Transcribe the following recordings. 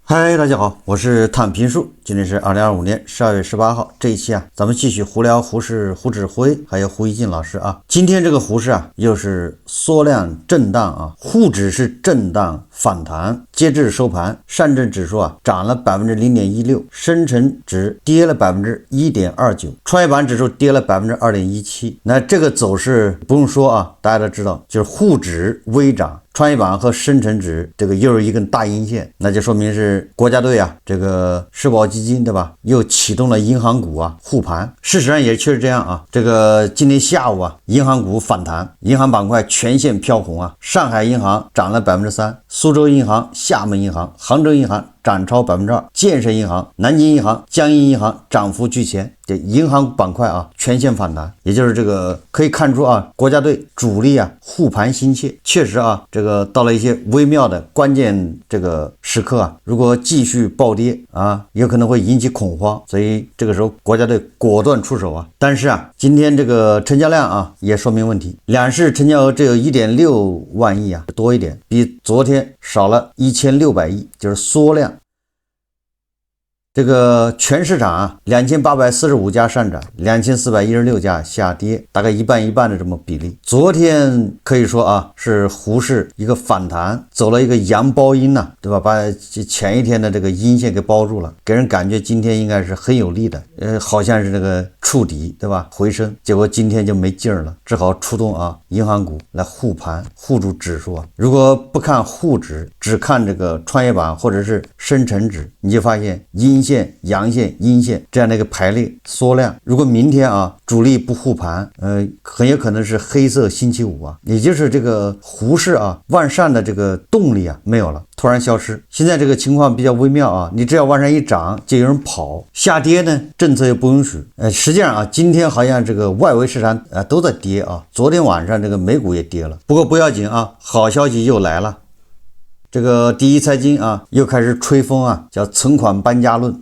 嗨，大家好，我是躺平树。今天是2025年12月18号，这一期咱们继續胡聊胡适、胡指揮還有胡一靜老師啊。今天這個胡適又是縮量震盪滬指是震盪反彈，截至收盤，上證指數漲了 0.16%， 深成指跌了 1.29%， 創業板指數跌了 2.17%。那這個走勢不用說大家都知道，就是滬指微漲，創業板和深成指這個又是一根大陰線，那就說明是國家隊這個社保基金對吧，又啟動了銀行股護盤。事實上也確實這樣這個今天下午銀行股反彈，銀行板塊全線飄紅上海銀行漲了 3%， 蘇州銀行、廈門銀行、杭州銀行漲超 2%， 建設銀行、南京銀行、江陰銀行漲幅居前。這銀行板塊全線反彈，也就是這個可以看出國家隊主力護盤心切。確實這個到了一些微妙的關鍵這個時刻如果繼續暴跌有可能會引起恐慌，所以這個時候國家隊果斷出手但是今天這個成交量也說明問題，兩市成交額只有 1.6 萬億多一點，比昨天少了1600億，就是縮量。這個全市場2845家上漲，2416家下跌，大概一半一半的這麼比例。昨天可以說是胡適一個反彈，走了一個陽包陰對吧？把前一天的這個陰線給包住了，給人感覺今天應該是很有利的，好像是那個觸底對吧？回升，結果今天就沒勁兒了，只好出動銀行股來護盤，護住指數如果不看滬指，只看這個創業板或者是深成指，你就發現陰線、陽線、陰線這樣的一個排列縮量。如果明天主力不護盤，很有可能是黑色星期五也就是這個胡適往上的這個動力沒有了，突然消失。現在這個情況比較微妙你只要往上一漲，就有人跑；下跌呢，政策又不允許。實際上今天好像這個外圍市場都在跌昨天晚上這個美股也跌了。不過不要緊好消息又來了。這個第一財經又開始吹風叫存款搬家論。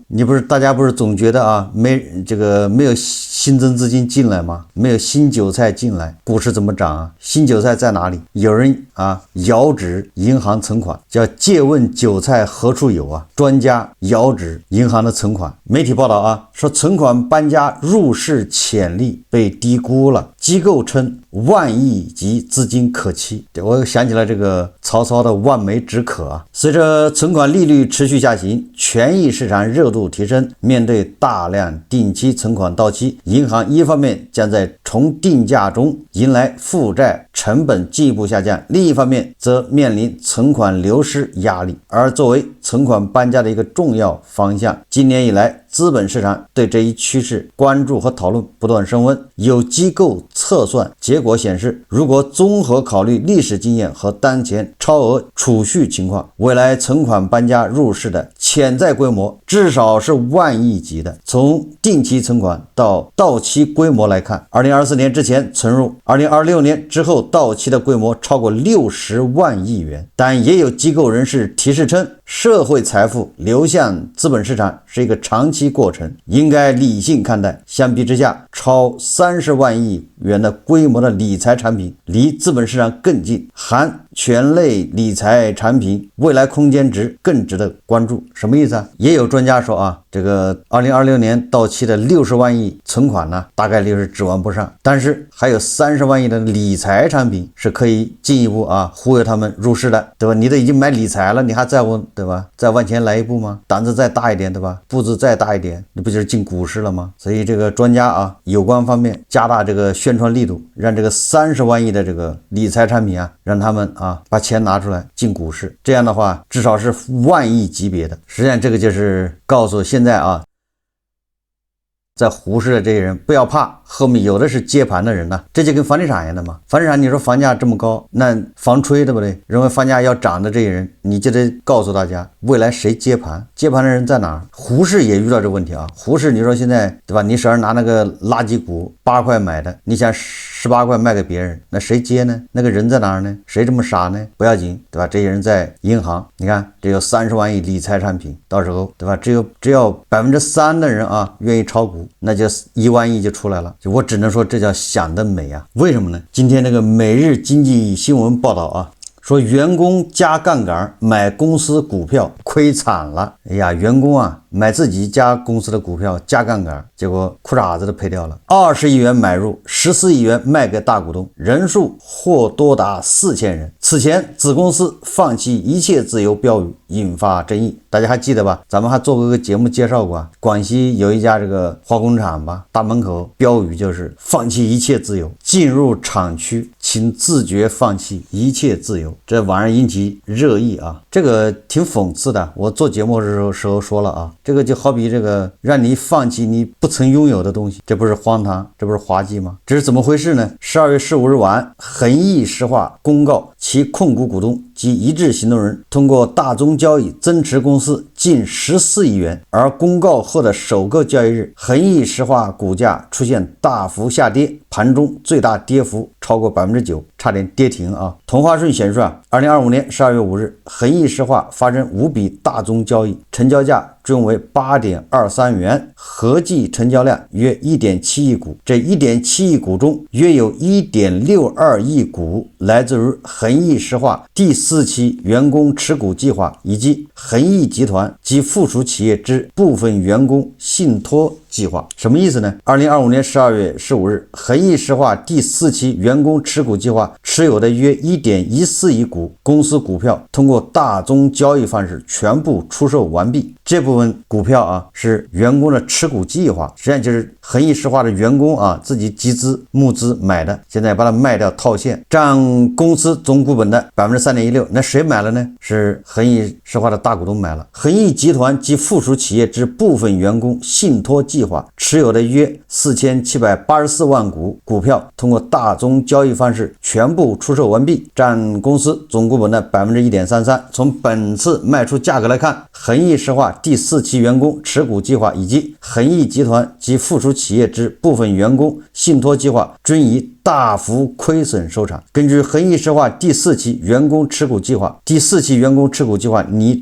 大家不是總覺得沒有新增資金進來嗎？沒有新韭菜進來，股市怎麼漲新韭菜在哪裡？有人遙指銀行存款，叫借問韭菜何處有專家遙指銀行的存款。媒體報道說存款搬家入市潛力被低估了，機構稱萬億級資金可期。我想起了這個曹操的望梅止渴隨着存款利率持續下行，權益市場熱度提升，面對大量定期存款到期，銀行一方面將在重定價中迎來負債成本進一步下降，另一方面則面臨存款流失壓力。而作為存款搬家的一個重要方向，今年以來資本市場對這一趨勢關注和討論不斷升溫。有機構測算結果顯示，如果綜合考慮歷史經驗和當前超額儲蓄情況，未來存款搬家入市的潛在規模至少是萬億級的。從定期存款到到期規模來看，2024年之前存入，2026年之後到期的規模超過60萬億元。但也有機構人士提示稱，社會財富流向資本市場是一個長期過程，應該理性看待。相比之下，超30萬億元的規模的理財產品離資本市場更近，含權類理財產品未來空間值更值得關注。什麼意思也有專家說這個2026年到期的60萬億存款呢，大概率是指望不上，但是還有30萬億的理財產品是可以進一步忽悠他們入市的，對吧？你都已經買理財了，你還再問，對吧？再往前來一步嗎？膽子再大一點，对吧？步子再大一點，你不就是進股市了嗎？所以這個專家有關方面加大這個宣傳力度，讓這個30萬億的這個理財產品讓他們把錢拿出來進股市，這樣的話至少是萬億級別的。實際上這個就是告訴現在在胡適的這些人不要怕，後面有的是接盤的人這就跟房地產一樣的嘛。房地產你說房價這麼高，那房吹对不對？認為房價要漲的這些人，你就得告訴大家未來誰接盤，接盤的人在哪兒？胡適也遇到這個問題胡適你說現在對吧？你手上拿那個垃圾股8塊買的，你想18塊賣給別人，那誰接呢？那個人在哪兒呢？誰這麼傻呢？不要緊，對吧？這些人在銀行，你看這有30萬億理財產品，到時候对吧？只要3%的人願意炒股，那就1萬億就出來了。就我只能說這叫想得美为什麼呢？今天那個每日經濟新聞報道說員工加槓桿買公司股票虧慘了。哎呀，員工啊买自己家公司的股票加槓桿，結果褲衩子都赔掉了。20亿元買入，14億元賣給大股東，人數或多達4000人。此前子公司放棄一切自由標語引發爭議，大家還記得吧？咱們還做过个節目介紹過啊，廣西有一家這個化工廠吧，大門口標語就是放棄一切自由，進入廠區請自覺放棄一切自由。這網上引起熱議啊，這個挺諷刺的。我做節目的時候說了啊，這個就好比這個讓你放棄你不曾擁有的東西，這不是荒唐，這不是滑稽嗎？這是怎麼回事呢？12月15日晚，恆益石化公告其控股股東及一致行動人通過大宗交易增持公司近14億元，而公告後的首個交易日，恆益石化股價出現大幅下跌，盤中最大跌幅超過 9%， 差點跌停啊。同花順顯示啊，2025年12月5日，恆益石化發生5筆大宗交易，成交價均為 8.23 元，合計成交量約 1.7 億股。這 1.7 億股中，約有 1.62 億股來自於恆益石化第4期員工持股計劃以及恆益集團及附屬企業之部分員工信託計劃。什麼意思呢？2025年12月15日，恆益石化第4期員工持股計劃持有的約 1.14 億股公司股票通過大宗交易方式全部出售完畢。這部分股票啊是員工的持股計劃，實際上就是恆益石化的員工啊自己集資募資買的，現在把它賣掉套現，佔公司總股本的 3.16%。那誰買了呢？是恆益石化的大股東買了。恆益集團及附屬企業之部分員工信託計劃持有的約4784萬股股票通過大宗交易方式全部出售完畢，佔公司總股本的 1.33%。從本次賣出價格來看，恆益石化第4期員工持股計劃以及恆益集團及附屬企業之部分員工信託計劃均以大幅虧損收場。根據恆益石化第4期員工持股計劃，擬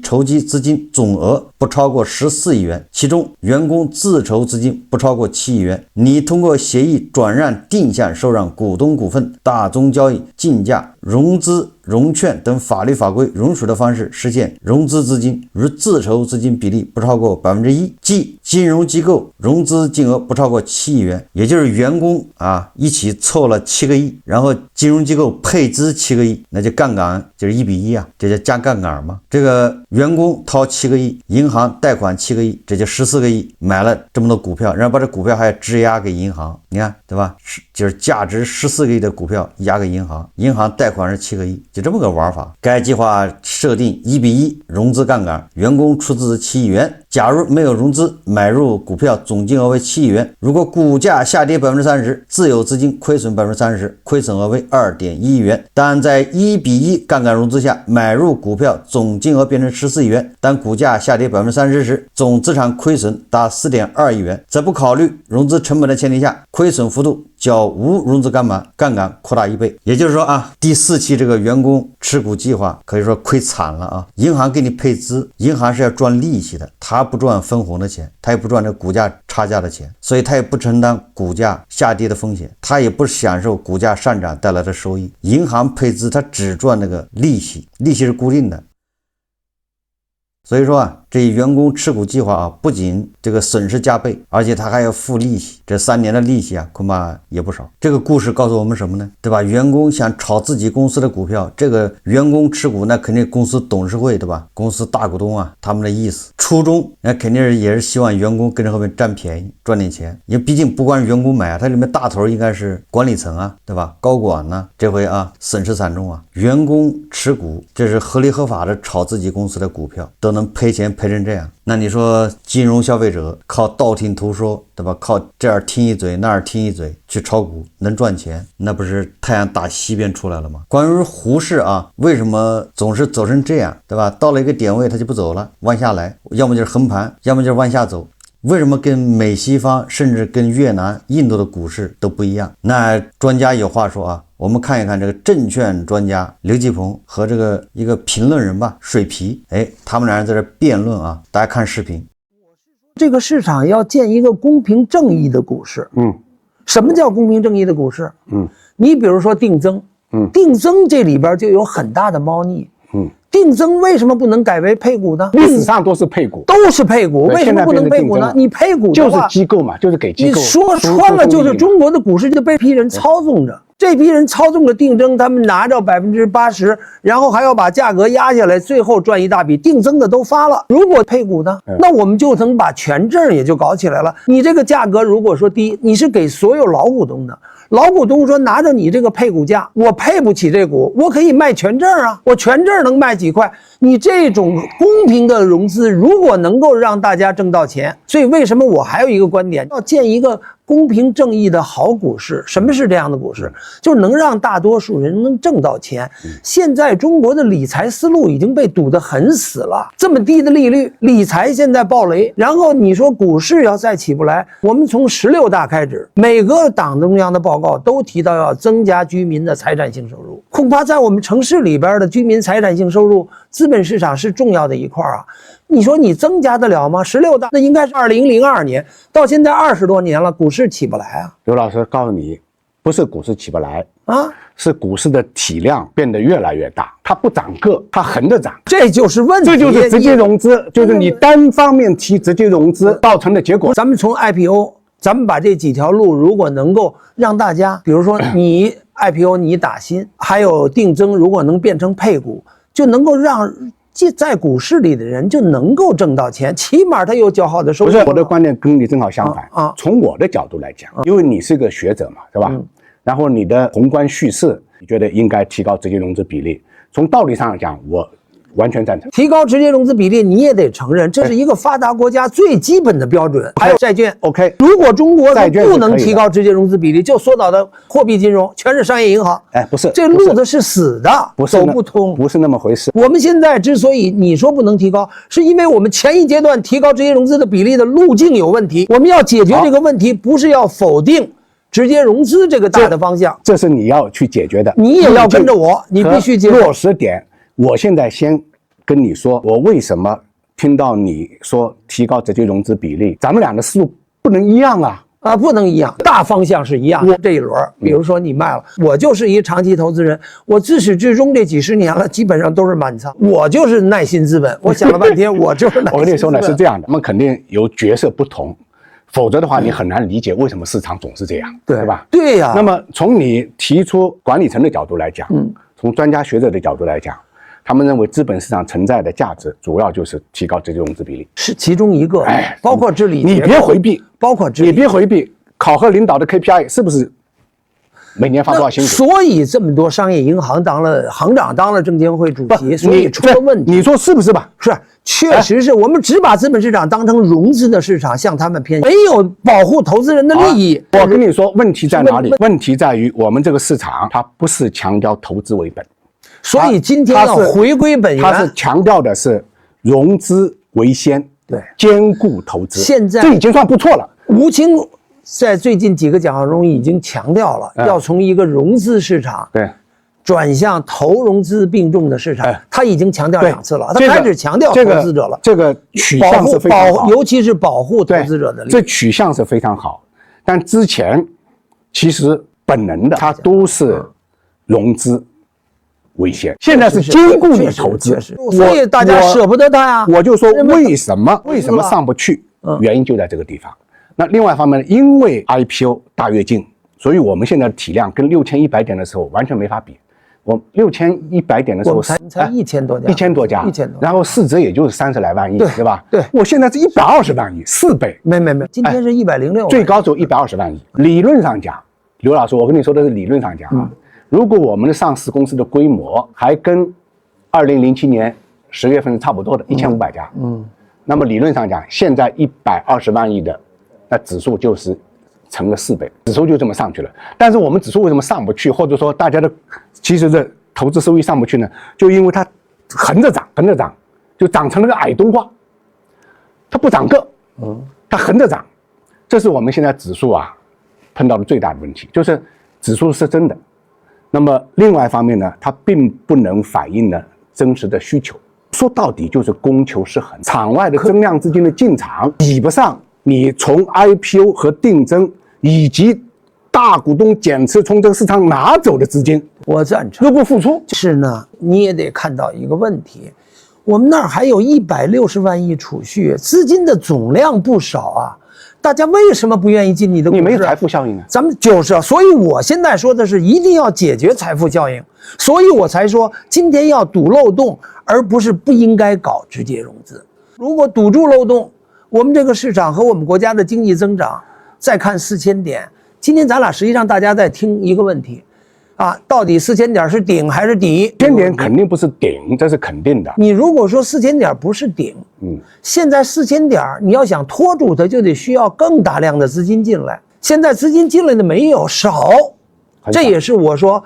籌集資金總額不超過14億元，其中員工自籌資金不超過7億元，擬通過協議轉讓定向受讓股東股份、大宗交易、競價、融資、融券等法律法規允許的方式實現融資資金與自籌資金比例不超過 1%， 即金融機構融資金額不超過7億元，也就是員工一起湊了7個億，然後金融機構配資7個億，那就槓桿就是1比1啊，這就加槓桿嘛。這個員工掏7個億，銀行貸款7個億，這就14個億，買了這麼多股票，然後把這股票還要質押給銀行，你看對吧？就是價值14個億的股票押給銀行，銀行貸款是7個億，就這麼個玩法。該計劃設定1比1融資槓桿，員工出資7億元，假如沒有融資，買入股票總金額為7億元，如果股價下跌 30%， 自有資金虧損 30%， 虧損額為 2.1 億元。但在1比1槓桿融資下，買入股票總金額變成14億元，但股價下跌 30% 時，總資產虧損達 4.2 億元。在不考慮融資成本的前提下，虧損幅度較無融資槓桿擴大1倍。也就是說第4期這個員工持股計劃可以說虧慘了銀行給你配資，銀行是要賺利息的，他不賺分紅的錢，他也不賺這股價差價的錢，所以他也不承擔股價下跌的風險，他也不享受股價上漲帶來的收益。銀行配資他只賺那個利息，利息是固定的。所以說這員工持股計劃不僅這個損失加倍，而且他還要付利息，這3年的利息恐怕也不少。這個故事告訴我們什麼呢？對吧？員工想炒自己公司的股票，這個員工持股那肯定公司董事會，對吧？公司大股東他們的意思初衷那肯定也是希望員工跟着後面佔便宜賺點錢，因為畢竟不光是員工買它裡面大頭應該是管理層對吧？高管這回損失慘重員工持股這是合理合法的炒自己公司的股票，都能賠錢賠成這樣，那你說金融消費者靠道聽途說，對吧？靠這兒聽一嘴那兒聽一嘴去炒股能賺錢，那不是太陽打西邊出來了嗎？關於胡適為什麼總是走成這樣，對吧？到了一個點位他就不走了，往下來，要麼就是橫盤，要麼就是往下走。為什麼跟美西方甚至跟越南、印度的股市都不一樣？那專家有話說我們看一看這個證券專家劉繼鵬和這個一個評論人水皮，他們兩人在這辯論大家看視頻。這個市場要建一個公平正義的股市。什麼叫公平正義的股市？你比如說定增，定增这裡邊就有很大的貓膩。定增為什麼不能改為配股呢？歷史上都是配股，都是配股，為什麼不能配股呢？你配股的話就是機構嘛，就是給機構。你說穿了就是中國的股市就被批人操縱着，這批人操縱着定增，他們拿着80%，然後還要把價格壓下來，最後賺一大筆。定增的都發了，如果配股呢，那我們就能把權證也就搞起來了。你這個價格如果說低，你是給所有老股東的。老股東說拿着你這個配股價，我配不起這股，我可以賣權證啊，我權證能賣幾塊？你這種公平的融資，如果能夠讓大家掙到錢，所以為什麼我還有一個觀點，要建一個公平正義的好股市。什麼是這樣的股市？就是能讓大多數人能掙到錢。現在中國的理財思路已經被堵得很死了，這麼低的利率，理財現在暴雷，然後你說股市要再起不來，我們從16大開始，每個黨中央的報告都提到要增加居民的財產性收入，恐怕在我們城市裡邊的居民財產性收入，資本市場是重要的一塊啊。你說你增加得了嗎？16大那應該是2002年，到現在20多年了，股市起不來啊。劉老師告訴你，不是股市起不來啊，是股市的體量變得越來越大，它不漲個，它橫着漲，這就是問題。這就是直接融資，就是你單方面提直接融資造成的結果。咱們從 IPO， 咱們把這幾條路如果能夠讓大家，比如說你 IPO 你打新，還有定增，如果能變成配股，就能夠讓在股市裡的人就能夠掙到錢，起碼他有較好的收入。不是，我的觀點跟你正好相反。從我的角度來講，因為你是個學者嘛，是吧？然後你的宏觀敘事，你覺得應該提高直接融資比例。從道理上講，我完全贊成。提高直接融資比例，你也得承認，這是一個發達國家最基本的標準。還有債券 ，OK。如果中國不能提高直接融資比例，就縮到的貨幣金融全是商業銀行。哎，不是，這路子是死的，走不通，不是那麼回事。我们現在之所以你說不能提高，是因為我們前一階段提高直接融資的比例的路徑有問題。我們要解決這個問題，不是要否定直接融資這個大的方向，這是你要去解決的。你也要跟着我，你必須落實點。我現在先跟你說，我為什麼聽到你說提高直接融資比例，咱們倆的思路不能一樣啊！不能一樣，大方向是一樣的。這一輪，比如說你賣了，我就是一個長期投資人，我自始至終這幾十年了，基本上都是滿倉，我就是耐心資本。我想了半天，我就是耐心資本。我跟你說呢，是這樣的，我們肯定有角色不同，否則的話，你很難理解為什麼市場總是這樣，對吧？對呀。那麼從你提出管理層的角度來講，從專家學者的角度來講，他們認為資本市場存在的價值主要就是提高直接融資比例，是其中一個。哎，包括治理，你別回避，包括治理，你別回避。考核領導的 KPI 是不是每年發多少薪水？所以這麼多商業銀行當了行長，當了證監會主席，所以出了問題。你說是不是吧？是，確實是我們只把資本市場當成融資的市場，向他們偏向，沒有保護投資人的利益。我跟你說，問題在哪裡？問題在於我們這個市場，它不是強調投資為本。所以今天要回歸本源，它是強調的是融資為先，對，兼顧投資。現在這已經算不錯了。吳清在最近幾個講話中已經強調了，要從一個融資市場對轉向投融資並重的市場。他已經強調2次了，他開始強調投資者了。這個取向是非常好，尤其是保護投資者的利益。這取向是非常好，但之前其實本能的它都是融資為先，現在是兼顧你投資，所以大家捨不得它呀。我就說為什麼上不去，原因就在這個地方。那另外一方面呢，因為 IPO 大躍進，所以我們現在的體量跟6100點的時候完全沒法比。我6100點的時候才1000多家，1000多家，然後市值也就是30來萬億，對吧？对，我現在是120萬億，4倍。沒，今天是106萬，最高只有120萬億。理論上講，劉老師，我跟你說的是理論上講啊，如果我們的上市公司的規模還跟2007年10月份是差不多的，1500家，那麼理論上講，現在120萬億的。那指數就是乘了4倍，指數就這麼上去了。但是我們指數為什麼上不去，或者說大家的其實的投資收益上不去呢？就因為它橫着漲，就長成了個矮冬瓜，它不長個，它橫着漲。這是我們現在指數啊碰到的最大的問題，就是指數是真的，那麼另外一方面呢，它並不能反映呢真實的需求。說到底就是供求失衡，場外的增量資金的進場比不上。你從 IPO 和定增以及大股東減持從這個市場拿走的資金，我贊成，又不付出。是呢，你也得看到一個問題，我們那兒還有160萬億儲蓄，資金的總量不少啊。大家為什麼不願意進你的股市？你没有財富效應啊！咱們就是啊，所以我現在說的是一定要解決財富效應，所以我才說今天要堵漏洞，而不是不應該搞直接融資。如果堵住漏洞，我們這個市場和我們國家的經濟增長，再看4000點。今天咱倆實際上大家在聽一個問題，啊，到底4000點是頂還是底？4000點肯定不是頂，這是肯定的。你如果說4000點不是頂，現在4000點你要想拖住它，就得需要更大量的資金進來。現在資金進來的沒有少，這也是我說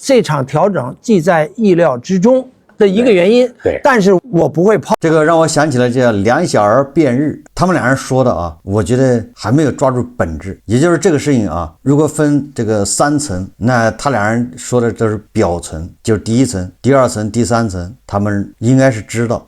這場調整既在意料之中的一個原因。对，但是我不會拋。这个讓我想起了這兩小兒辯日，他們兩人說的啊，我覺得還沒有抓住本質。也就是這個事情啊，如果分這個3層，那他兩人說的都是表層，就是第1層、第2層、第3層，他們應該是知道，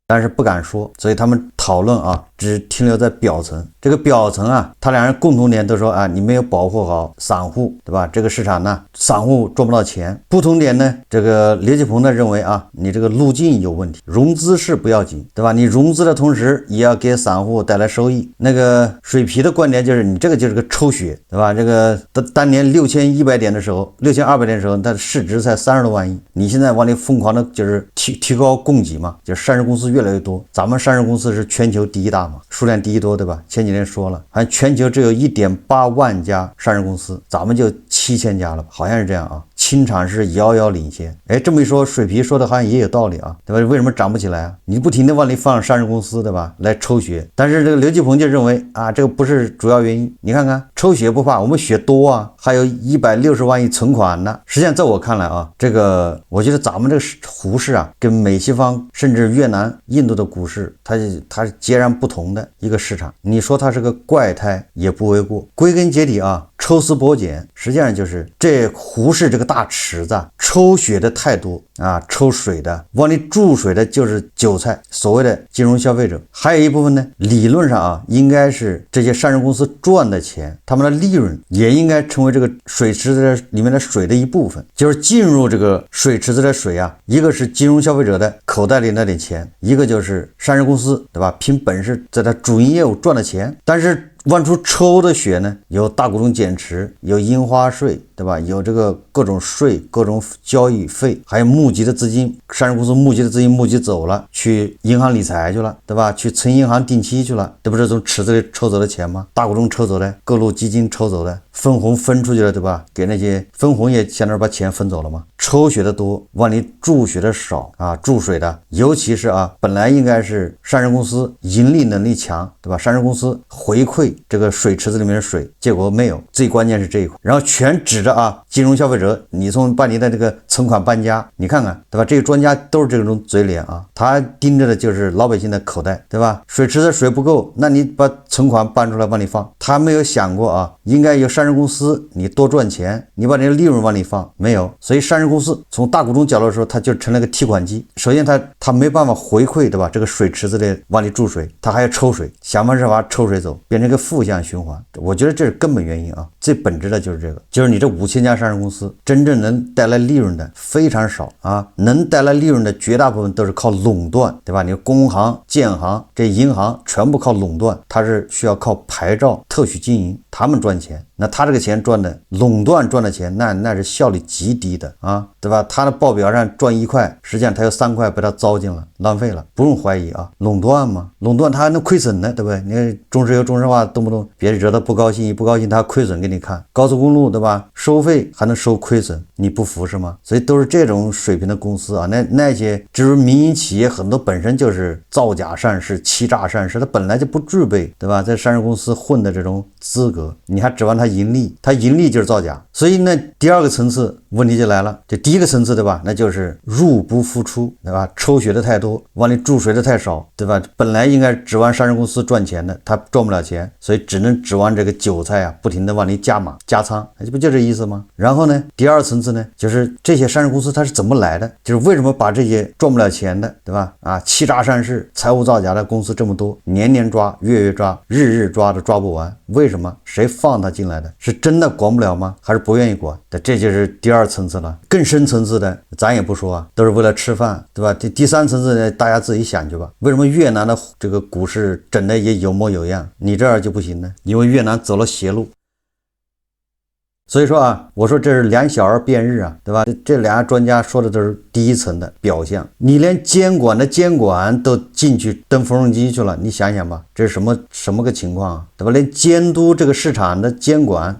但是不敢說，所以他們討論啊，只停留在表層。這個表層啊，他兩人共同點都說啊，你沒有保護好散戶，對吧？這個市場呢，散戶賺不到錢。不同點呢，這個劉繼鵬呢認為啊，你這個路徑有問題，融資是不要緊，對吧？你融資的同時也要給散戶帶來收益。那個水皮的觀點就是你這個就是個抽血，對吧？這個當年6100點的時候，6200點的時候，它的市值才30多萬億，你現在往裡瘋狂的就是提高供給嘛，就是上市公司越來越多，咱們上市公司是全球第1大嘛，數量第1多，對吧？前幾年說了，好像全球只有1.8萬家上市公司，咱們就7000家了，好像是這樣啊。清場是遙遙領先。哎，這麼一說，水皮說的好像也有道理啊，對吧？為什麼漲不起來啊？你不停的往裡放上市公司，對吧？來抽血。但是這個劉繼鵬就認為啊，這個不是主要原因。你看看，抽血不怕，我們血多啊，還有160萬億存款呢。實際上，在我看來啊，這個我覺得咱們這個股市啊，跟美西方甚至越南、印度的股市，它是截然不同的一個市場。你說它是個怪胎也不為過。歸根結底啊，抽絲剝繭，實際上就是這股市這個大池子抽血的太多啊，抽水的往裡注水的就是韭菜，所謂的金融消費者。還有一部分呢，理論上啊，應該是這些上市公司賺的錢，他們的利潤也應該成為這個水池子裡面的水的一部分。就是進入這個水池子的水啊，一個是金融消費者的口袋裡那點錢，一個就是上市公司，對吧？憑本事在他主營業務賺的錢。但是往出抽的血呢，有大股東減持，有印花稅，對吧？有這個各種稅、各種交易費，還有募集的資金，上市公司募集的資金募集走了，去銀行理財去了，對吧？去存銀行定期去了，這不是從池子裡抽走的錢嗎？大股東抽走的，各路基金抽走的，分紅分出去了，對吧？給那些分紅也相當於把錢分走了嗎？抽血的多，往裡注血的少啊，注水的，尤其是啊，本來應該是上市公司盈利能力強，對吧？上市公司回饋這個水池子裡面的水，結果沒有，最關鍵是這一塊，然後全指着啊，金融消費者，你把你的這個存款搬家，你看看，對吧？這個專家都是這種嘴臉啊，他盯着的就是老百姓的口袋，對吧？水池子水不夠，那你把存款搬出來往裡放，他沒有想過啊，應該有上市公司你多賺錢，你把這個利潤往裡放，沒有，所以上市公司從大股東角度說，它就成了個提款機。首先它沒辦法回饋，對吧？這個水池子裡往裡注水，它還要抽水，想方設法抽水走，變成一個負向循環。我覺得這是根本原因啊，最本質的就是這個，就是你這5000家上市公司真正能帶來利潤的非常少啊，能帶來利潤的絕大部分都是靠壟斷，對吧？你工行、建行、這銀行全部靠壟斷，它是需要靠牌照、特許經營，他們賺錢。那他這個錢賺的壟斷賺的錢，那是效率極低的啊，對吧？他的報表上賺1塊，實際上他有3塊被他糟踐了，浪費了，不用懷疑啊。壟斷嘛，壟斷他還能虧損呢，對不對？你看中石油、中石化動不動別人惹他不高興，一不高興他虧損給你看。高速公路，對吧？收費還能收虧損，你不服是嗎？所以都是這種水平的公司啊，那些就是民營企業很多本身就是造假上市、欺詐上市，他本來就不具備，對吧？在上市公司混的這種資格，你還指望他盈利，他盈利就是造假。所以呢，第二個層次，問題就來了，這第一個層次，對吧？那就是入不敷出，對吧？抽血的太多，往裡注水的太少，對吧？本來應該指望上市公司賺錢的，他賺不了錢，所以只能指望这個韭菜啊，不停的往裡加碼加倉，這不就這意思嗎？然後呢，第二層次呢，就是這些上市公司它是怎麼來的？就是為什麼把這些賺不了錢的，對吧？啊，欺詐上市、財務造假的公司這麼多，年年抓、月月抓、日日抓都抓不完，為什麼？誰放他進來的？是真的管不了嗎？還是不願意管？這就是第二層次了。更深層次的咱也不說啊，都是為了吃飯，對吧？第三層次呢，大家自己想去吧。為什麼越南的這個股市整的也有模有樣，你這兒就不行呢？因為越南走了邪路。所以說啊，我說這是兩小兒辯日啊，對吧？這俩專家說的都是第一層的表象，你連監管的監管都進去蹬縫紉機去了，你想想吧，這是什麼個情況啊，對吧？連監督這個市場的監管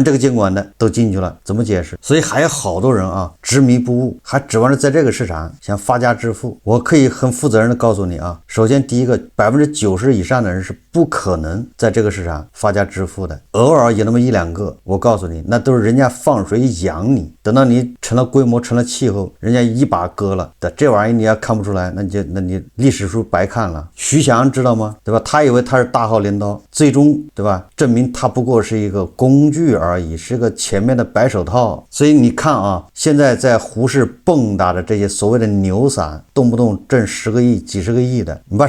這個監管的都進去了，怎麼解釋？所以還有好多人啊，執迷不悟，還指望着在這個市場想發家致富。我可以很負責任的告訴你啊，首先第一個，90%以上的人是不可能在這個市場發家致富的，偶爾有那麼一兩個，我告訴你，那都是人家放水養你，等到你成了規模成了氣候，人家一把割了的，這玩意你要看不出來，那你歷史書白看了。徐翔知道嗎？对吧？他以為他是大號鐮刀，最終對吧？證明他不過是一個工具而已，是個前面的白手套。所以你看啊，現在在胡市蹦躂的這些所謂的牛散，動不動掙10個億、幾十個億的，你把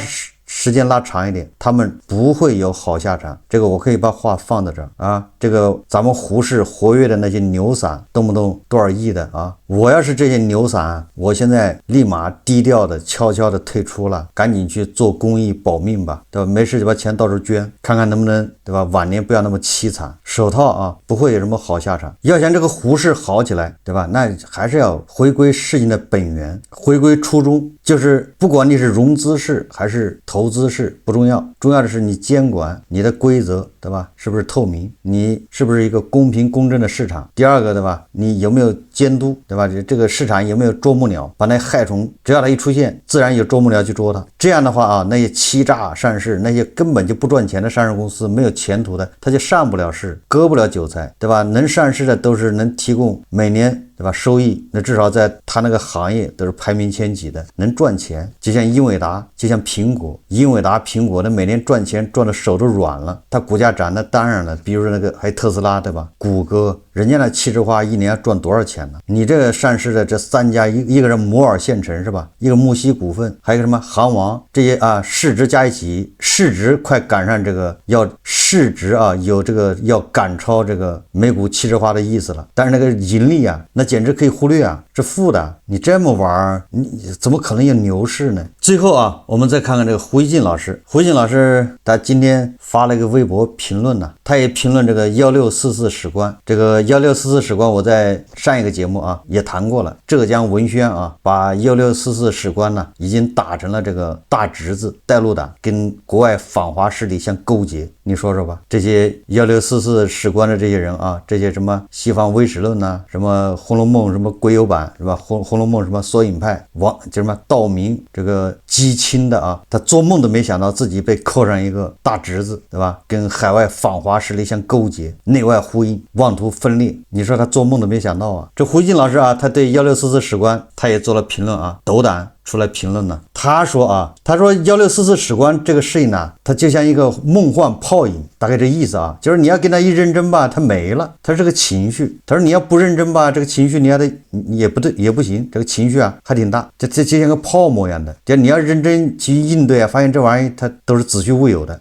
時間拉長一點，他們不會有好下場。這個我可以把話放在這兒啊。這個咱們胡市活躍的那些牛散，動不動多少億的啊！我要是這些牛散，我現在立馬低調的、悄悄的退出了，趕緊去做公益保命吧，對吧？沒事就把錢到處捐，看看能不能，對吧？晚年不要那麼淒慘。手套啊，不會有什麼好下場。要想這個胡市好起來，對吧？那還是要回歸事情的本源，回歸初衷，就是不管你是融資式還是投資式不重要，重要的是你監管你的規則，对吧？是不是透明？你是不是一个公平公正的市场？第二個，对吧？你有沒有監督，對吧？這個市場有沒有啄木鳥，把那害蟲，只要它一出現，自然有啄木鳥去捉它。這樣的話啊，那些欺詐上市，那些根本就不賺錢的上市公司，沒有前途的，它就上不了市，割不了韭菜，對吧？能上市的都是能提供每年，對吧？收益，那至少在他那個行業都是排名前幾的，能賺錢。就像英偉達，就像蘋果，英偉達、蘋果的每年賺錢賺的手都軟了，它股價漲，那當然了。比如說那個還有特斯拉，對吧？谷歌，人家的汽車化一年要賺多少錢呢？你這個上市的這三家，一個是摩爾縣城，是吧？一個木西股份，還有一個什麼航王，這些啊市值加一起，市值快趕上這個要市值啊有這個要趕超這個美股汽車化的意思了。但是那個盈利啊，那簡直可以忽略啊，是負的。你這麼玩，你怎麼可能有牛市呢？最後啊，我們再看看這個胡一進老師。胡一進老師他今天發了一個微博評論呢，他也評論這個1644史觀。這個1644史觀我在上一個節目啊也談過了。浙江文宣啊把1644史觀呢已經打成了這個大侄子帶路黨，跟國外反華勢力相勾結。你說說吧，這些1644史觀的這些人啊，這些什麼西方唯史論吶，什麼紅樓夢什麼國有版是吧？紅樓夢什麼縮影派就什麼道明這個激親的啊，他做夢都沒想到自己被扣上一個大侄子，對吧？跟海外反華勢力相勾結，內外呼應，妄圖分裂。你說他做夢都沒想到啊！這胡一進老師啊，他對1644史觀他也做了評論啊，斗膽出來評論了。他說1644史觀這個事情呢，它就像一個夢幻泡影，大概這意思啊，就是你要跟他一認真吧，他沒了，他是個情緒。他說你要不認真吧，這個情緒你要得也不對也不行，這個情緒啊還挺大，這就像個泡沫一樣的。就你要認真去應對啊，發現這玩意它都是子虛烏有的。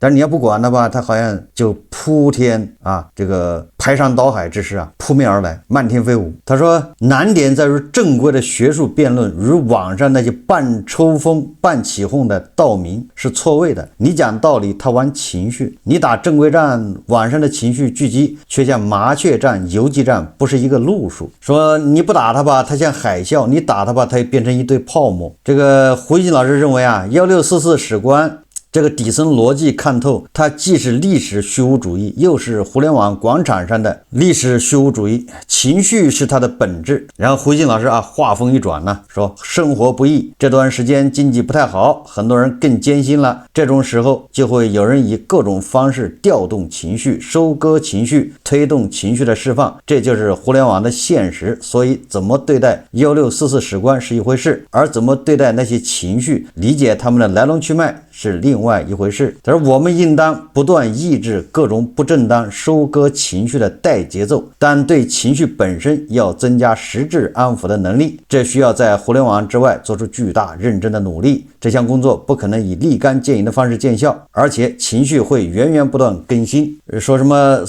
但是你要不管的吧，他好像就鋪天啊，這個排山倒海之勢啊，撲面而來，漫天飛舞。他說難點在於正規的學術辯論，如網上那些半抽風半起哄的道明是錯位的。你講道理，他玩情緒；你打正規戰，網上的情緒聚集，卻像麻雀戰、游擊戰，不是一個路數。說你不打他吧，他像海嘯；你打他吧，他也變成一堆泡沫。這個胡一進老師認為啊，1644史觀這個底層邏輯看透，它既是歷史虛無主義，又是互聯網廣場上的歷史虛無主義。情緒是它的本質。然後胡锡进老師啊，話锋一轉呢，說生活不易，這段時間經濟不太好，很多人更艰辛了。這種時候就會有人以各種方式調動情緒，收割情緒，推動情緒的釋放，這就是互聯網的現實。所以怎麼對待1644史觀是一回事，而怎麼對待那些情緒，理解他們的來龍去脈是另外一回事。而我們應當不斷抑制各種不正當收割情緒的带節奏，但對情緒本身要增加實質安撫的能力，這需要在互聯網之外做出巨大認真的努力。這項工作不可能以立竿見影的方式見效，而且情緒會源源不斷更新。說什麼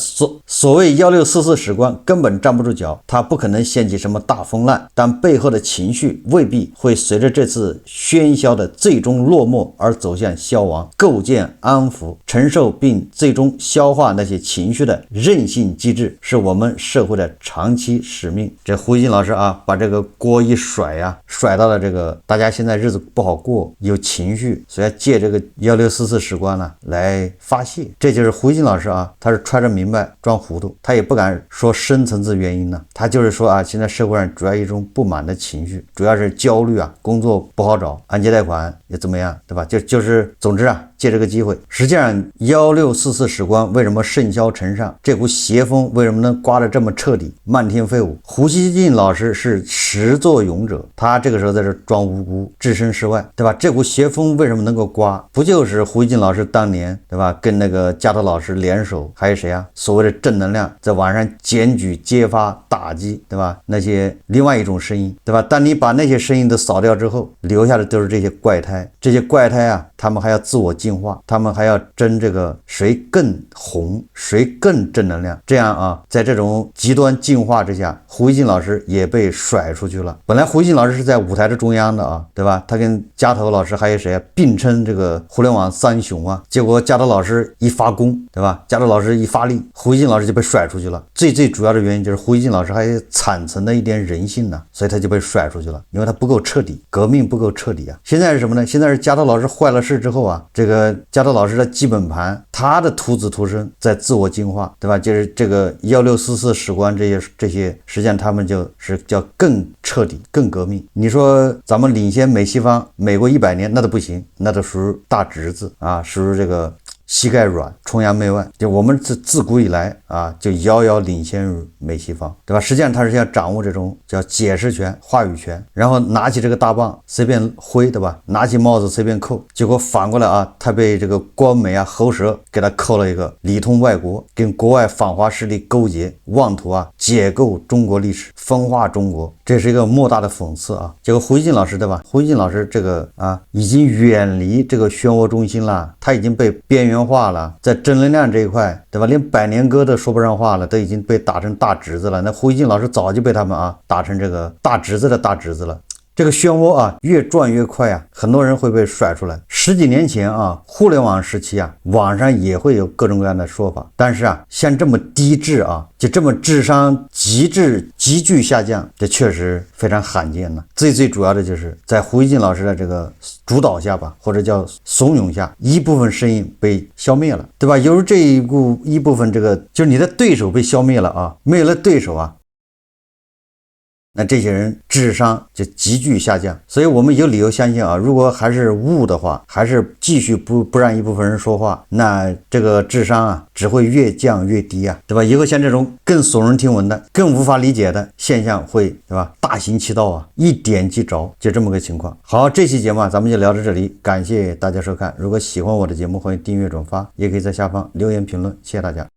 所謂1644史觀根本站不住腳，它不可能掀起什麼大風浪，但背後的情緒未必會隨着這次喧囂的最終落幕而走向消亡。構建、安撫、承受並最終消化那些情緒的韌性機制，是我們社會的長期使命。這胡锡进老師啊，把这个鍋一甩呀，甩到了这个大家現在日子不好過，有情緒，所以要借這個1644史觀呢來發洩。這就是胡锡進老師啊，他是揣着明白裝糊塗，他也不敢說深層次原因呢，他就是說啊，現在社會上主要一種不滿的情緒，主要是焦慮啊，工作不好找，按揭貸款也怎麼樣，對吧？就是總之啊，借這個機會。實際上1644史觀為什麼甚囂塵上，這股邪風為什麼能刮得這麼徹底，漫天飛舞？胡锡進老師是始作俑者，他這個時候在這裝無辜，置身事外，對吧？這股邪風為什麼能夠刮？不就是胡锡進老師當年，對吧？跟那個加藤老師聯手，還有誰啊？所謂的正能量，在網上檢舉、揭發、打擊，對吧？那些另外一種聲音，對吧？當你把那些聲音都掃掉之後，留下的都是這些怪胎。這些怪胎啊，他們還要自我進化，他們還要爭這個誰更紅，誰更正能量。這樣啊，在這種極端進化之下，胡锡進老師也被甩出去了。本來胡锡進老師是在舞台的中央的啊，對吧？他跟加藤老師還有誰啊，並稱這個互聯網三雄啊。結果加藤老師一發功，對吧？加藤老師一發力，胡锡進老師就被甩出去了。最主要的原因就是胡锡進老師還有慘層的一點人性呢，所以他就被甩出去了，因為他不夠徹底，革命不夠徹底啊。現在是什麼呢？現在是加藤老師壞了事之後啊，這個加藤老師的基本盤，他的徒子徒孫在自我進化，對吧？就是這個1644史觀這些，實際上他們就是叫更徹底、更革命。你說咱們領先美西方，美國100年那都不行，那都屬於大侄子啊，屬於這個膝蓋軟、崇洋媚外。就我們自古以來啊，就遙遙領先於美西方，對吧？實際上他是要掌握這種叫解釋權、話語權，然後拿起這個大棒隨便揮，對吧？拿起帽子隨便扣，結果反過來啊，他被這個官媒啊、喉舌給他扣了一個裡通外國，跟國外反華勢力勾結，妄圖啊解構中國歷史，分化中國，這是一個莫大的諷刺啊。結果胡锡進老師，對吧？胡锡進老師這個啊，已經遠離這個漩渦中心了，他已經被邊緣化了，在正能量這一塊，對吧？連百年歌都說不上話了，都已經被打成大侄子了。那胡锡進老師早就被他們啊打成這個大侄子的大侄子了。這個漩渦啊越轉越快啊，很多人會被甩出來。10幾年前啊，互聯網時期啊，網上也會有各種各樣的說法，但是啊，像這麼低智啊，就這麼智商極具下降，這確實非常罕見了。最主要的就是在胡锡進老師的這個主導下吧，或者叫慫恿下，一部分聲音被消滅了，對吧？由於這一部分這個就是你的對手被消滅了啊，沒有了對手啊，那這些人智商就急劇下降，所以我們有理由相信啊，如果還是霧的話，還是繼續不讓一部分人說話，那這個智商啊只會越降越低啊，對吧？以後像這種更聳人聽聞的、更無法理解的現象會，對吧？大行其道啊，一點即着，就這麼個情況。好，這期節目啊，咱們就聊到這裡，感謝大家收看。如果喜歡我的節目，歡迎訂閱轉發，也可以在下方留言評論，謝謝大家。